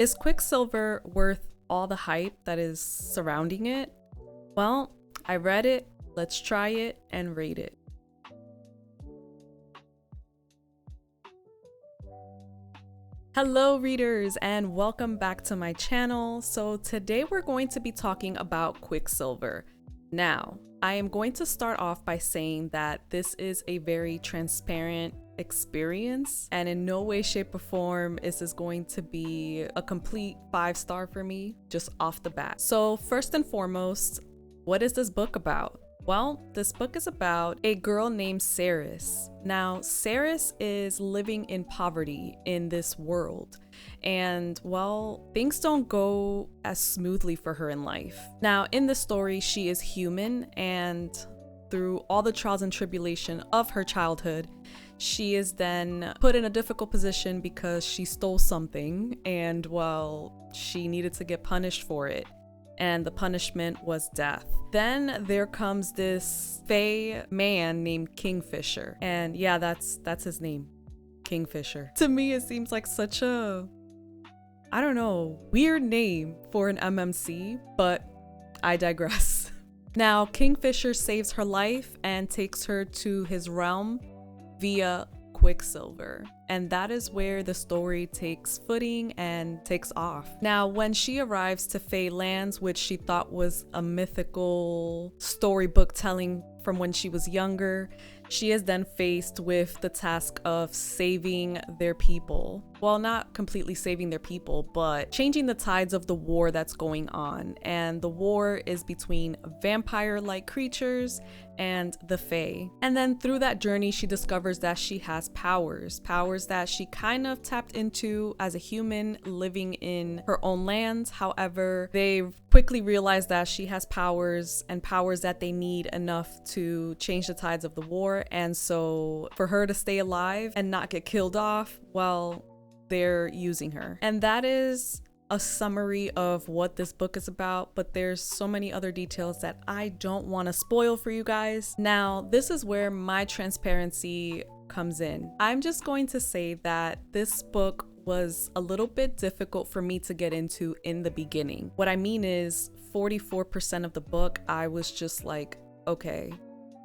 Is Quicksilver worth all the hype that is surrounding it? Well, I read it, let's try it and rate it. Hello readers and welcome back to my channel. So today we're going to be talking about Quicksilver. Now, I am going to start off by saying that this is a very transparent experience and in no way, shape, or form is this going to be a complete 5-star for me just off the bat. So first and foremost, what is this book about? Well, this book is about a girl named Saris. Now, Saris is living in poverty in this world, and well, things don't go as smoothly for her in life. Now, in the story, she is human, and through all the trials and tribulation of her childhood, she is then put in a difficult position because she stole something, and well, she needed to get punished for it. And the punishment was death. Then there comes this Fae man named Kingfisher. And yeah, that's his name, Kingfisher. To me, it seems like such a, I don't know, weird name for an MMC, but I digress. Now, Kingfisher saves her life and takes her to his realm via Quicksilver. And that is where the story takes footing and takes off. Now, when she arrives to Fae lands, which she thought was a mythical storybook telling from when she was younger, she is then faced with the task of saving their people. Well, not completely saving their people, but changing the tides of the war that's going on. And the war is between vampire-like creatures and the Fae. And then through that journey, she discovers that she has powers that she kind of tapped into as a human living in her own lands. However, they quickly realize that she has powers and powers that they need enough to change the tides of the war. And so for her to stay alive and not get killed off, well, they're using her. And that is a summary of what this book is about, but there's so many other details that I don't want to spoil for you guys. Now, this is where my transparency comes in. I'm just going to say that this book was a little bit difficult for me to get into in the beginning. What I mean is 44% of the book, I was just like, okay,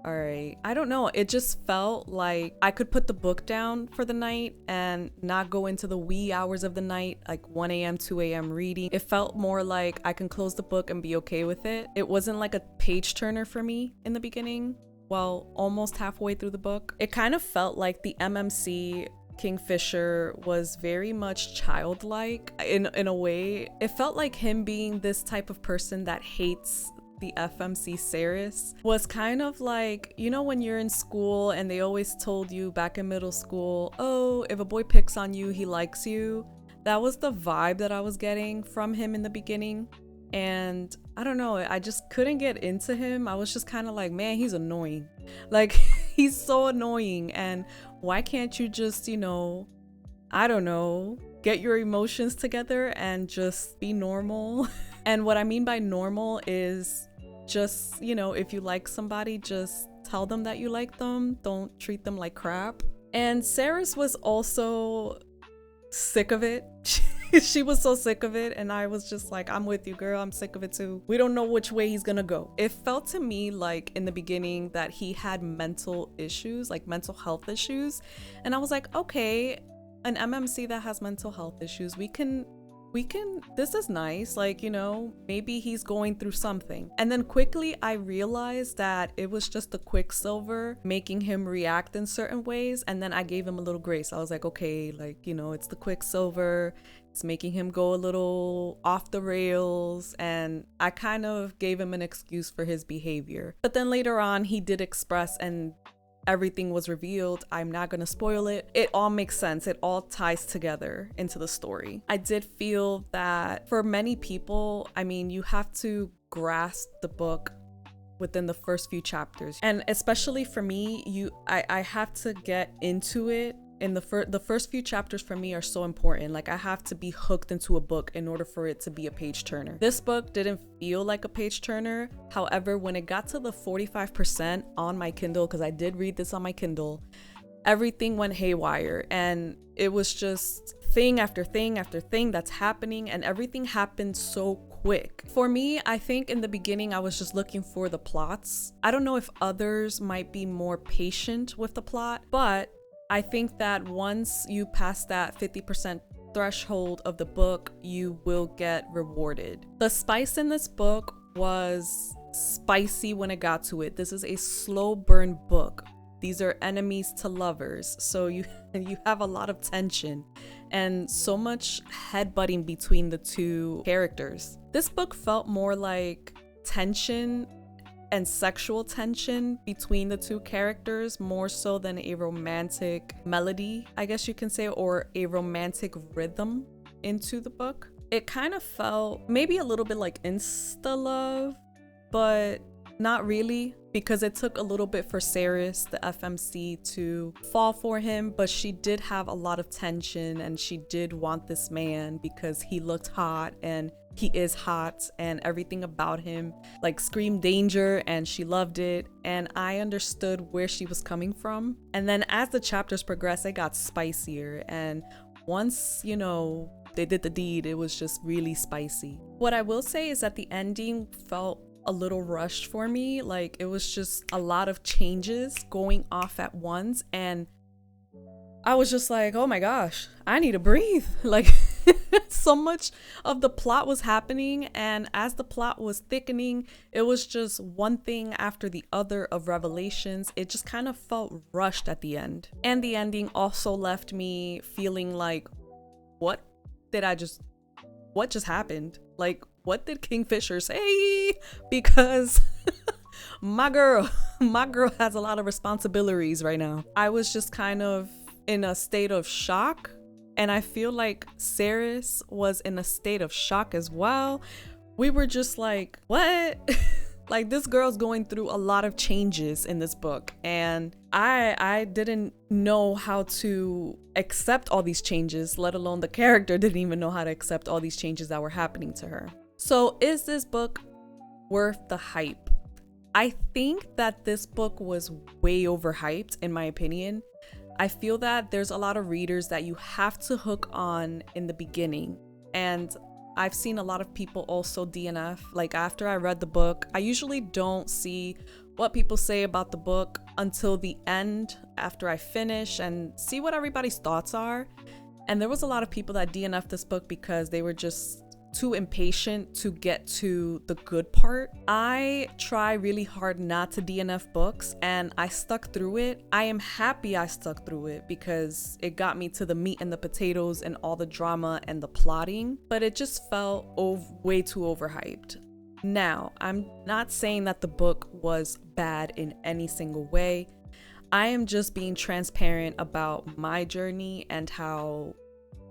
all right. I don't know. It just felt like I could put the book down for the night and not go into the wee hours of the night, like 1 a.m., 2 a.m. reading. It felt more like I can close the book and be okay with it. It wasn't like a page turner for me in the beginning. Well, almost halfway through the book. It kind of felt like the MMC Kingfisher was very much childlike in a way. It felt like him being this type of person that hates the FMC Saris was kind of like, you know, when you're in school and they always told you back in middle school, oh, if a boy picks on you, he likes you. That was the vibe that I was getting from him in the beginning. And I don't know, I just couldn't get into him. I was just kind of like, man, he's annoying. Like, he's so annoying. And why can't you just, you know, I don't know, get your emotions together and just be normal? And what I mean by normal is just, you know, if you like somebody, just tell them that you like them. Don't treat them like crap. And Saris was also sick of it. She was so sick of it, and I was just like, I'm with you, girl. I'm sick of it too. We don't know which way he's gonna go. It felt to me like in the beginning that he had mental issues, like mental health issues. And I was like, okay, an MMC that has mental health issues, we can, this is nice. Like, you know, maybe he's going through something. And then quickly I realized that it was just the Quicksilver making him react in certain ways. And then I gave him a little grace. I was like, okay, like, you know, it's the Quicksilver. It's making him go a little off the rails. And I kind of gave him an excuse for his behavior. But then later on, he did express and everything was revealed. I'm not gonna spoil it. It all makes sense. It all ties together into the story. I did feel that for many people, I mean, you have to grasp the book within the first few chapters. And especially for me, I have to get into it. In the first few chapters for me are so important. Like, I have to be hooked into a book in order for it to be a page turner. This book didn't feel like a page turner. However, when it got to the 45% on my Kindle, because I did read this on my Kindle, everything went haywire, and it was just thing after thing after thing that's happening, and everything happened so quick. For me, I think in the beginning I was just looking for the plots. I don't know if others might be more patient with the plot, but I think that once you pass that 50% threshold of the book, you will get rewarded. The spice in this book was spicy when it got to it. This is a slow burn book. These are enemies to lovers, so you have a lot of tension and so much headbutting between the two characters. This book felt more like tension and sexual tension between the two characters, more so than a romantic melody, I guess you can say, or a romantic rhythm into the book. It kind of felt maybe a little bit like insta love, but not really, because it took a little bit for Ceres, the FMC, to fall for him, but she did have a lot of tension and she did want this man because he looked hot and he is hot and everything about him like screamed danger, and she loved it, and I understood where she was coming from. And then as the chapters progressed, it got spicier, and once, you know, they did the deed, it was just really spicy. What I will say is that the ending felt a little rushed for me. Like, it was just a lot of changes going off at once, and I was just like, oh my gosh, I need to breathe. Like, so much of the plot was happening, and as the plot was thickening, it was just one thing after the other of revelations. It just kind of felt rushed at the end, and the ending also left me feeling like, what just happened? Like, what did Kingfisher say? Because my girl has a lot of responsibilities right now. I was just kind of in a state of shock, and I feel like Ceres was in a state of shock as well. We were just like, what? Like, this girl's going through a lot of changes in this book, and I didn't know how to accept all these changes, let alone the character didn't even know how to accept all these changes that were happening to her. So is this book worth the hype? I think that this book was way overhyped, in my opinion. I feel that there's a lot of readers that you have to hook on in the beginning, and I've seen a lot of people also DNF. Like, after I read the book, I usually don't see what people say about the book until the end, after I finish and see what everybody's thoughts are. And there was a lot of people that DNF'd this book because they were just too impatient to get to the good part. I try really hard not to DNF books, and I stuck through it. I am happy I stuck through it because it got me to the meat and the potatoes and all the drama and the plotting, but it just felt way too overhyped. Now, I'm not saying that the book was bad in any single way. I am just being transparent about my journey and how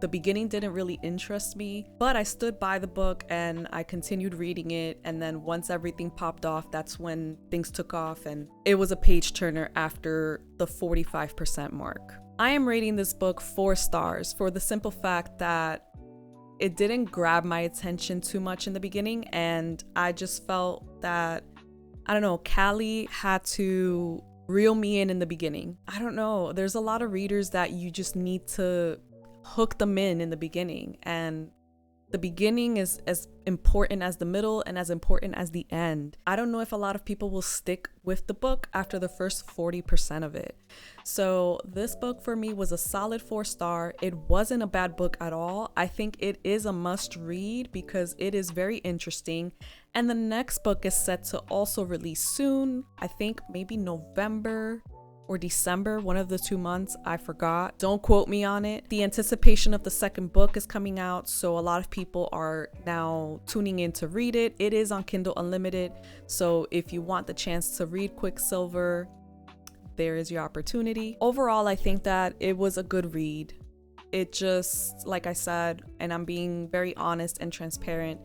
the beginning didn't really interest me, but I stood by the book and I continued reading it. And then once everything popped off, that's when things took off, and it was a page turner after the 45% mark. I am rating this book 4 stars for the simple fact that it didn't grab my attention too much in the beginning, and I just felt that, I don't know, Callie had to reel me in the beginning. I don't know, there's a lot of readers that you just need to hook them in the beginning, and the beginning is as important as the middle and as important as the end. I don't know if a lot of people will stick with the book after the first 40% of it. So this book for me was a solid 4-star. It wasn't a bad book at all. I think it is a must read because it is very interesting, and the next book is set to also release soon. I think maybe November or December, one of the 2 months, I forgot. Don't quote me on it. The anticipation of the second book is coming out, so a lot of people are now tuning in to read it. It is on Kindle Unlimited, so if you want the chance to read Quicksilver, there is your opportunity. Overall, I think that it was a good read. It just, like I said, and I'm being very honest and transparent,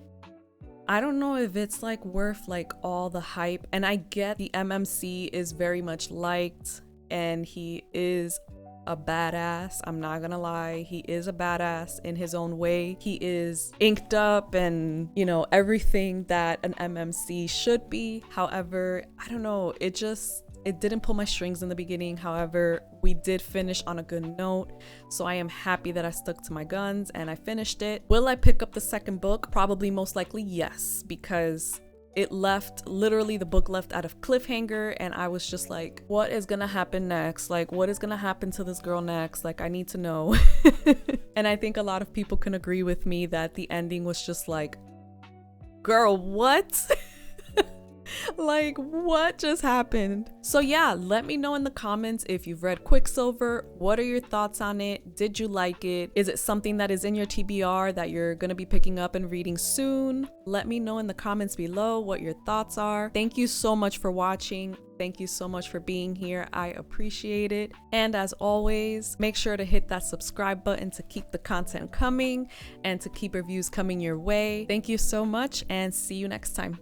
I don't know if it's like worth like all the hype. And I get the MMC is very much liked, and he is a badass. I'm not gonna lie, he is a badass in his own way. He is inked up and, you know, everything that an MMC should be. However, I don't know, it just It didn't pull my strings in the beginning. However, we did finish on a good note. So I am happy that I stuck to my guns and I finished it. Will I pick up the second book? Probably most likely yes, because it left, literally the book left out of cliffhanger, and I was just like, what is gonna happen next? Like, what is gonna happen to this girl next? Like, I need to know. And I think a lot of people can agree with me that the ending was just like, girl, what? Like, what just happened? So yeah, let me know in the comments if you've read Quicksilver. What are your thoughts on it? Did you like it? Is it something that is in your TBR that you're gonna be picking up and reading soon? Let me know in the comments below what your thoughts are. Thank you so much for watching. Thank you so much for being here. I appreciate it. And as always, make sure to hit that subscribe button to keep the content coming and to keep reviews coming your way. Thank you so much, and see you next time.